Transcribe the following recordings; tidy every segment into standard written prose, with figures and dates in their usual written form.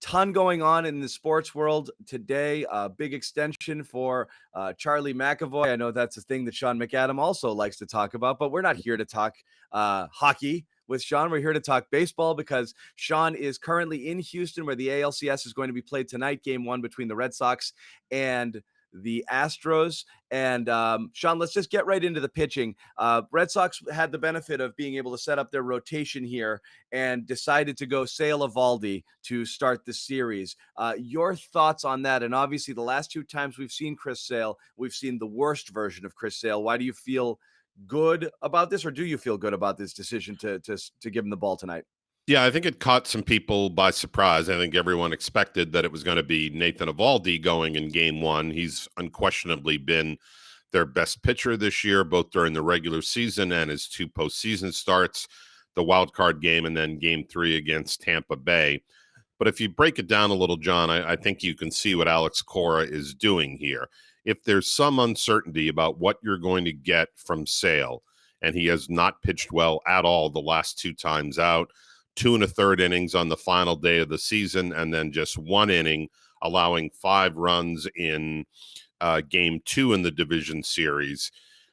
ton going on in the sports world today. Big extension for Charlie McAvoy. I know that's a thing that Sean McAdam also likes to talk about, but we're not here to talk hockey with Sean. We're here to talk baseball because Sean is currently in Houston, where the ALCS is going to be played tonight, game one between the Red Sox and the Astros. And Sean, let's just get right into the pitching. Red Sox had the benefit of being able to set up their rotation here and decided to go Sale Eovaldi to start the series. Your thoughts on that? And obviously, the last two times we've seen Chris Sale, we've seen the worst version of Chris Sale. Why do you feel good about this, or do you feel good about this decision to give him the ball tonight? Yeah, I think it caught some people by surprise. I think everyone expected that it was going to be Nathan Eovaldi going in game one. He's unquestionably been their best pitcher this year, both during the regular season and his two postseason starts, the wild card game and then game three against Tampa Bay. But if you break it down a little, John, I think you can see what Alex Cora is doing here. If there's some uncertainty about what you're going to get from Sale, and he has not pitched well at all the last two times out, 2 1/3 innings on the final day of the season, and then just 1 inning, allowing 5 runs in game 2 in the division series,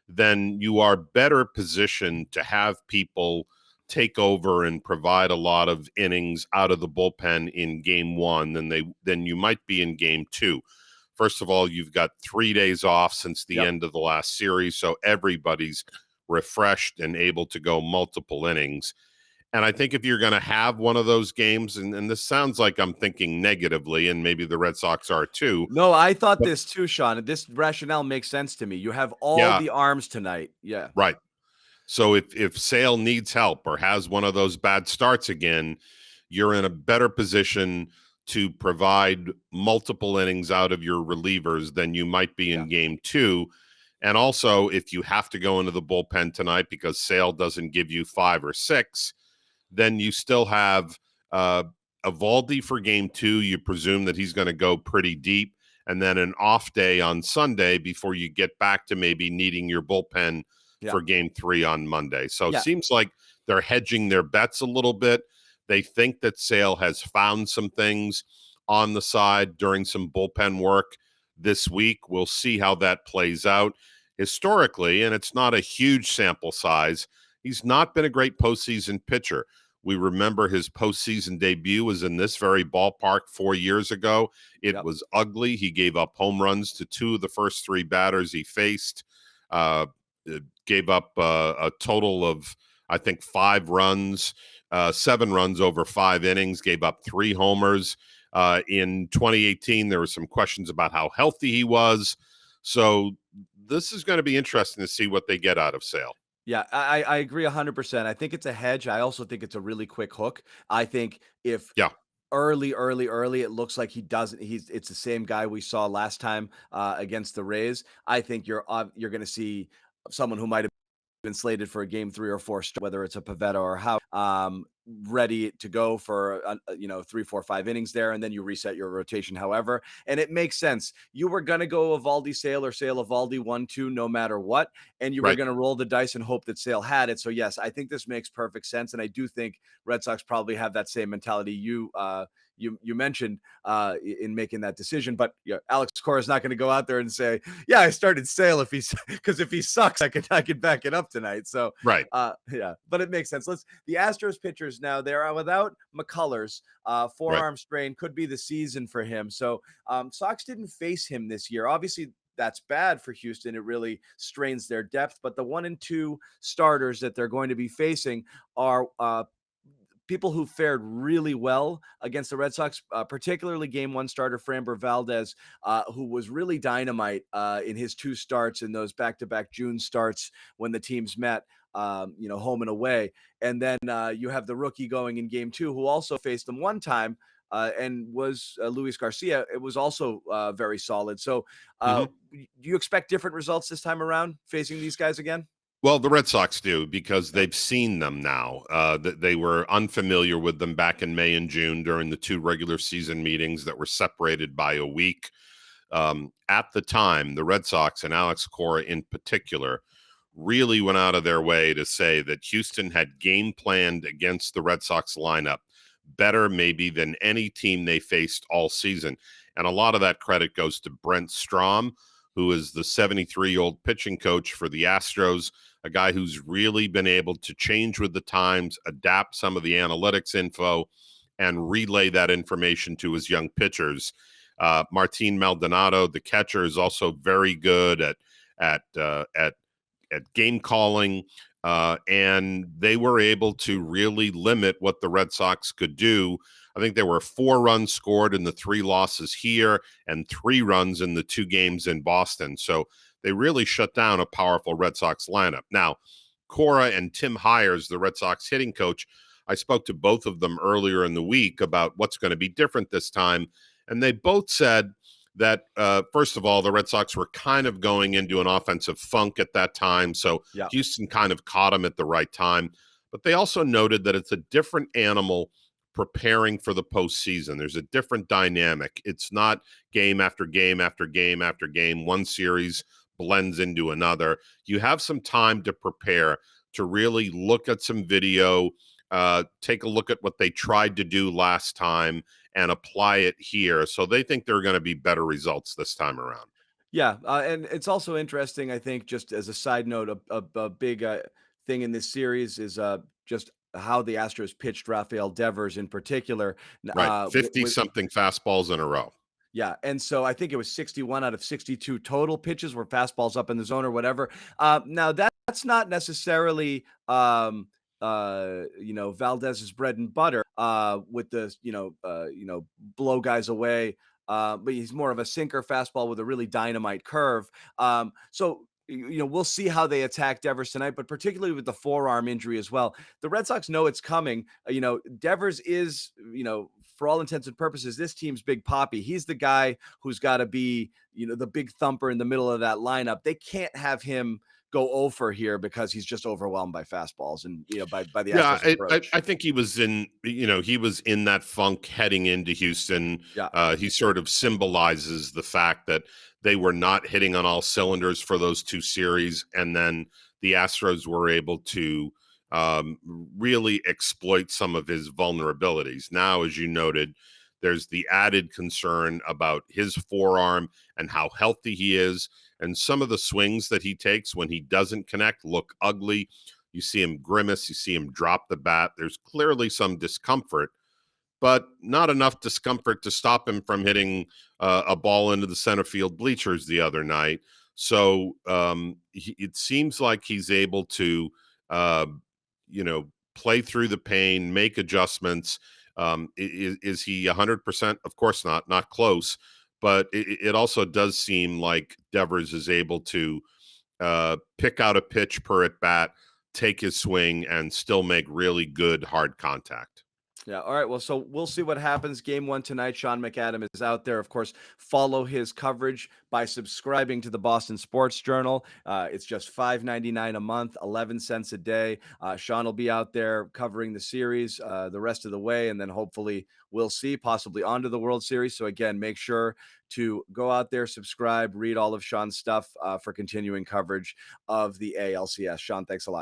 then you are better positioned to have people take over and provide a lot of innings out of the bullpen in game 1 than you might be in game 2. First of all, you've got 3 days off since the end of the last series, so everybody's refreshed and able to go multiple innings. And I think if you're going to have one of those games, and this sounds like I'm thinking negatively, and maybe the Red Sox are too. No, I thought this too, Sean. This rationale makes sense to me. You have all the arms tonight. Yeah. Right. So if Sale needs help or has one of those bad starts again, you're in a better position to provide multiple innings out of your relievers than you might be in game 2. And also, if you have to go into the bullpen tonight because Sale doesn't give you 5 or 6, then you still have Eovaldi for game 2. You presume that he's going to go pretty deep, and then an off day on Sunday before you get back to maybe needing your bullpen for game 3 on Monday. So it seems like they're hedging their bets a little bit. They think that Sale has found some things on the side during some bullpen work this week. We'll see how that plays out. Historically, and it's not a huge sample size, he's not been a great postseason pitcher. We remember his postseason debut was in this very ballpark 4 years ago. It was ugly. He gave up home runs to 2 of the first 3 batters he faced. Gave up a total of, I think, 5 runs, 7 runs over 5 innings, gave up 3 homers. In 2018, there were some questions about how healthy he was. So this is going to be interesting to see what they get out of Sale. Yeah, I agree 100%. I think it's a hedge. I also think it's a really quick hook. I think if early, it looks like it's the same guy we saw last time against the Rays, I think you're going to see someone who might have been slated for a game 3 or 4, whether it's a Pavetta or how, ready to go for 3, 4, 5 innings there, and then you reset your rotation. However, and it makes sense. You were going to go Eovaldi Sale or Sale Eovaldi 1-2 no matter what, and you were going to roll the dice and hope that Sale had it. So yes, I think this makes perfect sense, and I do think Red Sox probably have that same mentality you mentioned in making that decision. But Alex Cora is not going to go out there and say, "Yeah, I started Sale because if he sucks, I could back it up tonight." So but it makes sense. The Astros pitchers now, they are without McCullers. Forearm strain could be the season for him. So Sox didn't face him this year. Obviously, that's bad for Houston. It really strains their depth. But the 1 and 2 starters that they're going to be facing are people who fared really well against the Red Sox, particularly game 1 starter Framber Valdez, who was really dynamite in his 2 starts in those back-to-back June starts when the teams met, home and away. And then you have the rookie going in game 2 who also faced them one time and was Luis Garcia. It was also very solid. So do you expect different results this time around facing these guys again? Well, the Red Sox do, because they've seen them now. They were unfamiliar with them back in May and June during the 2 regular season meetings that were separated by a week. At the time, the Red Sox and Alex Cora in particular really went out of their way to say that Houston had game planned against the Red Sox lineup better maybe than any team they faced all season. And a lot of that credit goes to Brent Strom, who is the 73-year-old pitching coach for the Astros, a guy who's really been able to change with the times, adapt some of the analytics info, and relay that information to his young pitchers. Martin Maldonado, the catcher, is also very good at uh, at at game calling, and they were able to really limit what the Red Sox could do. I think there were 4 runs scored in the 3 losses here and 3 runs in the 2 games in Boston. So they really shut down a powerful Red Sox lineup. Now, Cora and Tim Hires, the Red Sox hitting coach, I spoke to both of them earlier in the week about what's going to be different this time. And they both said that, first of all, the Red Sox were kind of going into an offensive funk at that time. So Yeah. Houston kind of caught them at the right time. But they also noted that it's a different animal preparing for the postseason. There's a different dynamic. It's not game after game after game after game. One series blends into another. You have some time to prepare, to really look at some video, take a look at what they tried to do last time and apply it here. So they think there are going to be better results this time around. Yeah, and it's also interesting, I think, just as a side note, a big thing in this series is just how the Astros pitched Rafael Devers in particular. Right. With, 50 something fastballs in a row. yeah, and so I think it was 61 out of 62 total pitches were fastballs up in the zone or whatever. Now that's not necessarily Valdez's bread and butter with the blow guys away. But he's more of a sinker fastball with a really dynamite curve. So we'll see how they attack Devers tonight, but particularly with the forearm injury as well. The Red Sox know it's coming. Devers is, for all intents and purposes, this team's Big Poppy. He's the guy who's got to be, the big thumper in the middle of that lineup. They can't have him go over here because he's just overwhelmed by fastballs and by the Yeah, Astros approach. I think he was in that funk heading into Houston. Yeah. He sort of symbolizes the fact that they were not hitting on all cylinders for those 2 series, and then the Astros were able to really exploit some of his vulnerabilities. Now, as you noted, there's the added concern about his forearm and how healthy he is, and some of the swings that he takes when he doesn't connect look ugly. You see him grimace, you see him drop the bat. There's clearly some discomfort, but not enough discomfort to stop him from hitting a ball into the center field bleachers the other night. So it seems like he's able to, uh, play through the pain, make adjustments. Is he 100%? Of course not, not close. But it also does seem like Devers is able to pick out a pitch per at bat, take his swing, and still make really good hard contact. Yeah. All right. Well, so we'll see what happens. Game 1 tonight. Sean McAdam is out there. Of course, follow his coverage by subscribing to the Boston Sports Journal. It's just $5.99 a month, 11 cents a day. Sean will be out there covering the series the rest of the way, and then hopefully we'll see possibly onto the World Series. So again, make sure to go out there, subscribe, read all of Sean's stuff for continuing coverage of the ALCS. Sean, thanks a lot.